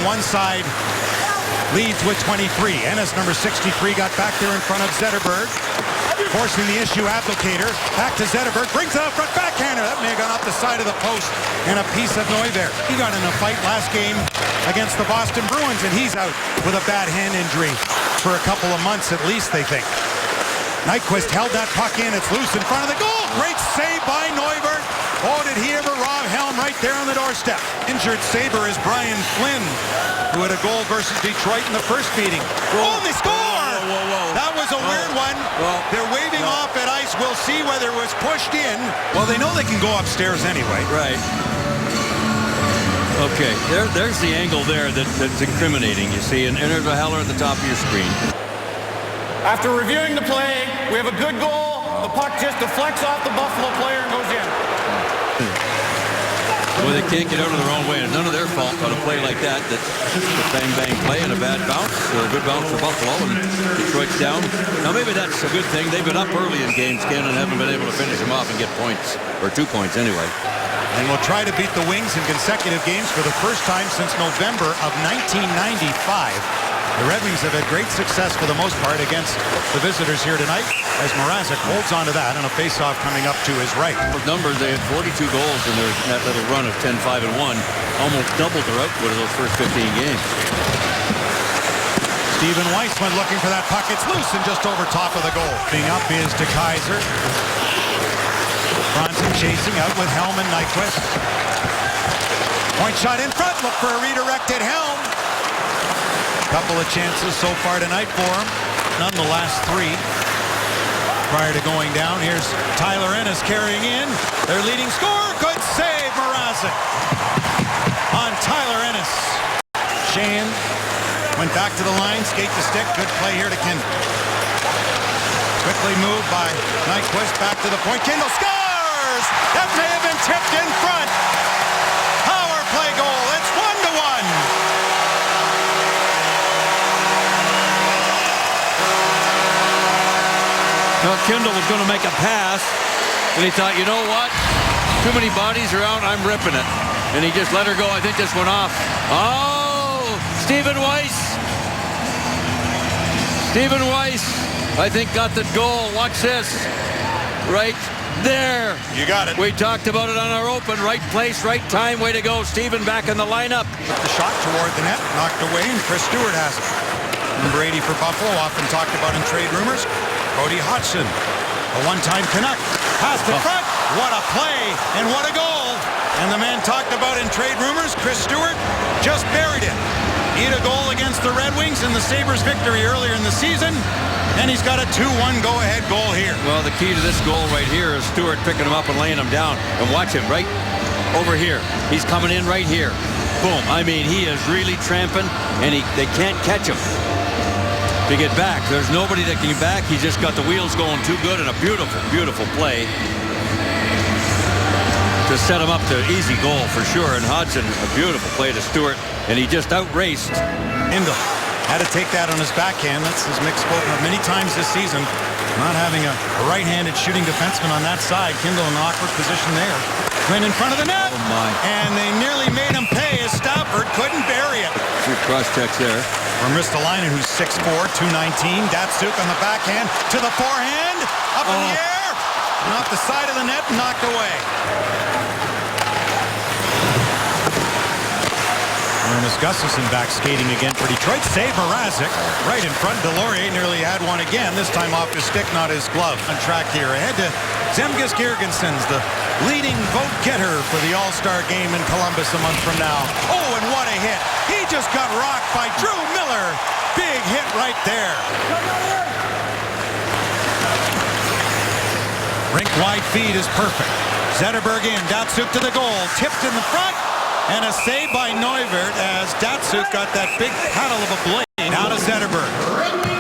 one side leads with 23. Ennis, number 63, got back there in front of Zetterberg. Forcing the issue, Abdelkader. Back to Zetterberg. Brings it out front, backhander. That may have gone off the side of the post. And a piece of Neuvirth. He got in a fight last game against the Boston Bruins, and he's out with a bad hand injury for a couple of months at least, they think. Nyquist held that puck in. It's loose in front of the goal. Great save by Neuvirth. Oh, did he ever rob Helm right there on the doorstep. Injured Sabre is Brian Flynn, who had a goal versus Detroit in the first meeting. Oh, and they score! Whoa. That was a weird one. They're waving off at ice. We'll see whether it was pushed in. Well, they know they can go upstairs anyway. Right. Okay, there's the angle there that's incriminating, you see, and there's a heller at the top of your screen. After reviewing the play, we have a good goal. The puck just deflects off the Buffalo player and goes in. Well, they can't get out of their own way. It's none of their fault on a play like that. That's a bang-bang play and a bad bounce. A good bounce for Buffalo, and Detroit's down. Now, maybe that's a good thing. They've been up early in games, Ken, and haven't been able to finish them off and get points, or 2 points anyway. And will try to beat the Wings in consecutive games for the first time since November of 1995. The Red Wings have had great success for the most part against the visitors here tonight as Mrazek holds on to that and a faceoff coming up to his right. Numbers, they had 42 goals in that little run of 10-5-1. Almost doubled their output of those first 15 games. Stephen Weiss went looking for that puck. It's loose and just over top of the goal. Being up is De Kaiser. Franzen chasing out with Helm and Nyquist. Point shot in front. Look for a redirected Helm. Couple of chances so far tonight for him. None the last 3 prior to going down. Here's Tyler Ennis carrying in. Their leading scorer. Good save, Mrazek. On Tyler Ennis. Shane went back to the line. Skate the stick. Good play here to Kindle. Quickly moved by Nyquist. Back to the point. Kindle scores! That may have been tipped in front. Power play goal. It's 1-1. Well, Kindle was going to make a pass, and he thought, you know what? Too many bodies around, I'm ripping it. And he just let her go. I think this went off. Oh, Stephen Weiss. Stephen Weiss, I think, got the goal. Watch this. Right there. You got it. We talked about it on our open. Right place, right time. Way to go. Stephen back in the lineup. Put the shot toward the net, knocked away, and Chris Stewart has it. Number 80 for Buffalo, often talked about in trade rumors. Cody Hodgson, a one-time Canuck. Pass to front. What a play and what a goal. And the man talked about in trade rumors, Chris Stewart, just buried it. He had a goal against the Red Wings in the Sabres' victory earlier in the season. And he's got a 2-1 go-ahead goal here. Well, the key to this goal right here is Stewart picking him up and laying him down. And watch him right over here. He's coming in right here. Boom. I mean, he is really tramping, and they can't catch him to get back. There's nobody that can get back. He just got the wheels going too good, and a beautiful, beautiful play to set him up to easy goal for sure. And Hodgson, a beautiful play to Stewart, and he just outraced. Kindle had to take that on his backhand. That's as Mick spoken of many times this season. Not having a right-handed shooting defenseman on that side. Kindle in an awkward position there. Went in front of the net. Oh my. And they nearly made him pay as Stafford couldn't bury it. Two cross-checks there. From Ristolainen, who's 6'4", 219. Datsuk on the backhand to the forehand. Up in the air. And off the side of the net, knocked away. Ernest Gustafsson back skating again for Detroit. Save Mrazek right in front. Delorier nearly had one again. This time off his stick, not his glove. On track here. Ahead to Zemgus Girgensons, the leading vote getter for the All-Star game in Columbus a month from now. Oh, and what a hit. He just got rocked by Drew Miller. Big hit right there. Rink wide feed is perfect. Zetterberg in. Datsuk to the goal. Tipped in the front. And a save by Neuvirth as Datsuk got that big paddle of a blade. Now to Zetterberg.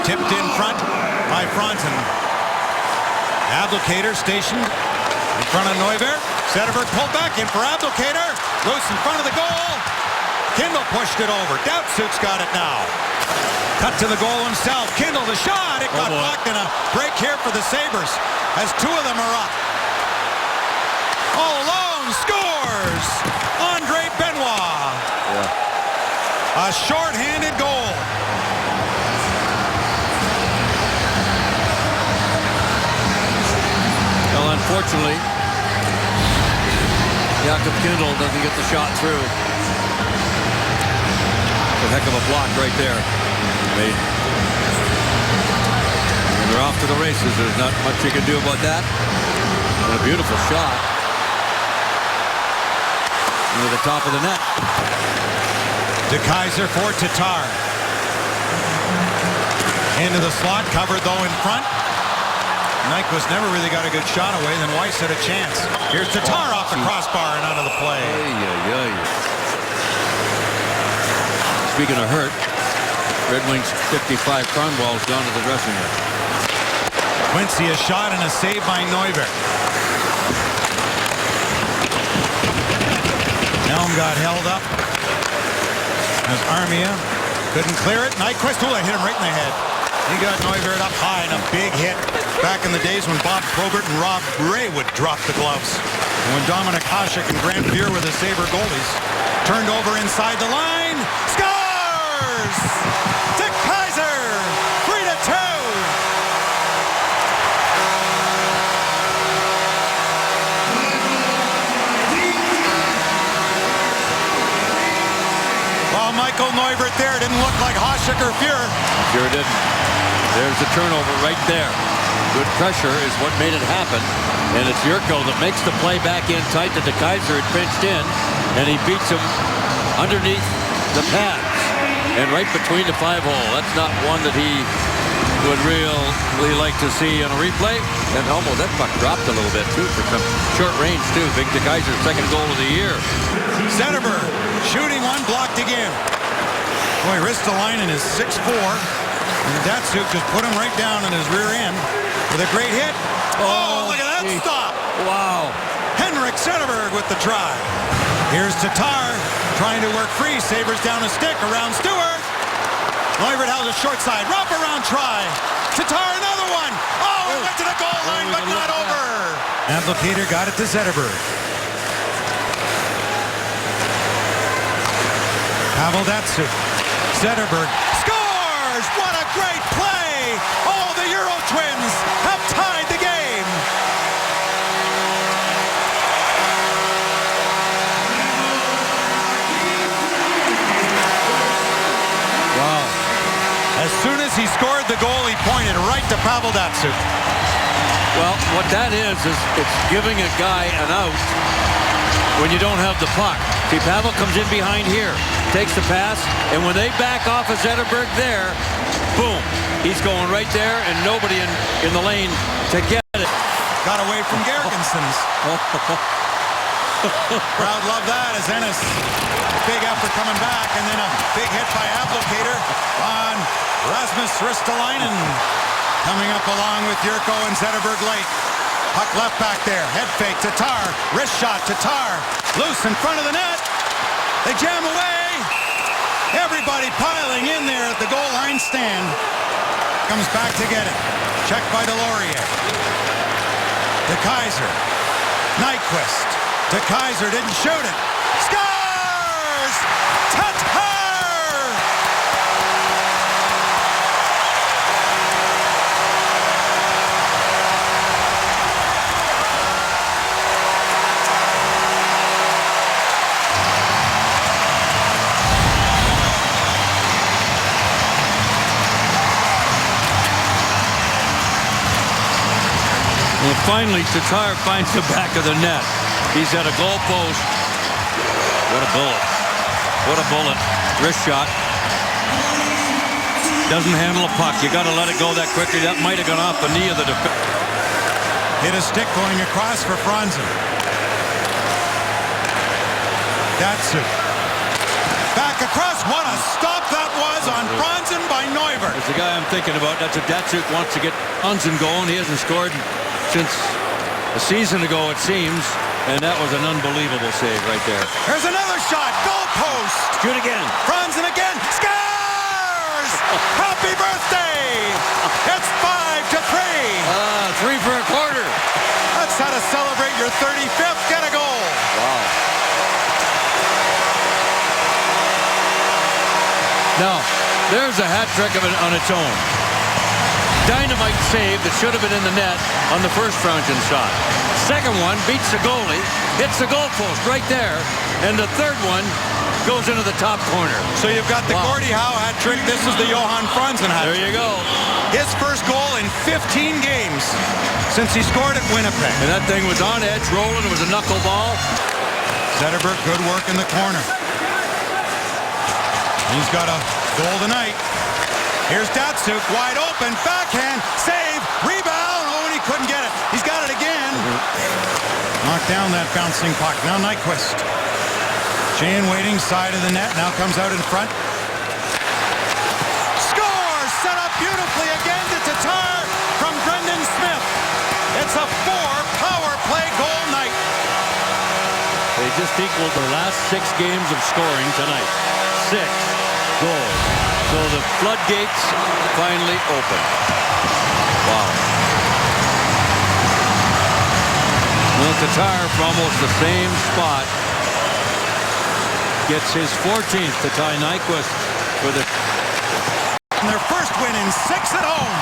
Tipped in front by Franzen. Abdelkader stationed in front of Neuvirth. Zetterberg pulled back in for Abdelkader. Loose in front of the goal. Kindle pushed it over. Datsuk's got it now. Cut to the goal himself. Kindle the shot. It got blocked, and a break here for the Sabres as 2 of them are up. All alone scores. Andre Benoit. A short-handed goal. Well, unfortunately, Jakob Kindl doesn't get the shot through. It's a heck of a block right there. And they're off to the races. There's not much you can do about that. And a beautiful shot. Into the top of the net. De Keyser for Tatar. Into the slot, covered though in front. Nyquist never really got a good shot away, then Weiss had a chance. Here's Tatar off the crossbar and out of the play. Speaking of hurt, Red Wings 55 Kronwall's gone to the dressing room. Quincy, a shot and a save by Neuvirth. Helm got held up as Armia couldn't clear it. Nyquist, hit him right in the head. He got Neuvirth up high and a big hit back in the days when Bob Probert and Rob Ray would drop the gloves. And when Dominic Hasek and Grant Fuhr were the Sabre goalies. Turned over inside the line. Scores! De Keyser! 3-2! Well, Michael Neuvirth there didn't look like Hasek or Fuhr. Sure didn't. There's the turnover right there. Good pressure is what made it happen. And it's Jurko that makes the play back in tight that De Keyser had pinched in. And he beats him underneath the pads. And right between the 5-hole. That's not one that he would really like to see on a replay. And almost that puck dropped a little bit too for some short range too. Big De Keyser's second goal of the year. Zetterberg shooting one, blocked again. Boy, Ristolainen is 6'4". And Datsuk just put him right down in his rear end with a great hit. Oh, look at that stop. Wow. Henrik Zetterberg with the try. Here's Tatar trying to work free. Sabres down a stick around Stewart. Neuvirth has a short side. Wrap around try. Tatar another one. Oh, it went to the goal line, but not over. Abdelkader got it to Zetterberg. Pavel Datsuk. Zetterberg scores! What a great play! Oh, the Euro Twins have tied the game. Wow. As soon as he scored the goal, he pointed right to Pavel Datsuk. Well, what that is it's giving a guy an out when you don't have the puck. See, Pavel comes in behind here, takes the pass, and when they back off of Zetterberg there, boom, he's going right there, and nobody in the lane to get it. Got away from Gergensons. Crowd love that as Ennis. Big effort coming back, and then a big hit by Abdelkader on Rasmus Ristolainen. Coming up along with Jurko and Zetterberg late. Puck left back there. Head fake. Tatar. Wrist shot. Tatar. Loose in front of the net. They jam away. Everybody piling in there at the goal line stand. Comes back to get it. Checked by Delorier. De Keyser. Nyquist. De Keyser didn't shoot it. Scores! Tatar! And finally, Tatar finds the back of the net. He's at a goal post. What a bullet. What a bullet. Wrist shot. Doesn't handle a puck. You got to let it go that quickly. That might have gone off the knee of the defense. Hit a stick going across for Franzen. Datsuk. Back across. What a stop that was on Franzen by Neuvirth. That's the guy I'm thinking about. That's what Datsuk wants to get Franzen going. He hasn't scored since a season ago, it seems. And that was an unbelievable save right there. There's another shot. Goal post. Shoot again. Franzen again. Scores! Happy birthday! It's 5-3. 3 for a quarter. That's how to celebrate your 35th. Get a goal. Wow. Now, there's a hat trick of it on its own. Dynamite save that should have been in the net on the first Trounjan shot. Second one beats the goalie, hits the goalpost right there, and the third one goes into the top corner. So you've got the Gordie Howe hat trick. This is the Johan Franzen hat There trick. you go. His first goal in 15 games since he scored at Winnipeg. And that thing was on edge, rolling. It was a knuckleball. Zetterberg, good work in the corner. He's got a goal tonight. Here's Datsuk, wide open, backhand, save, rebound. Oh, and he couldn't get it. He's got it again. Knocked down that bouncing puck. Now Nyquist. Shane waiting, side of the net, now comes out in front. Scores! Set up beautifully again to Tatar from Brendan Smith. It's a 4-power play goal night. They just equaled their last 6 games of scoring tonight. 6 goals. So the floodgates finally open. Wow. Well, Tatar from almost the same spot gets his 14th to tie Nyquist for the... And their first win in 6 at home.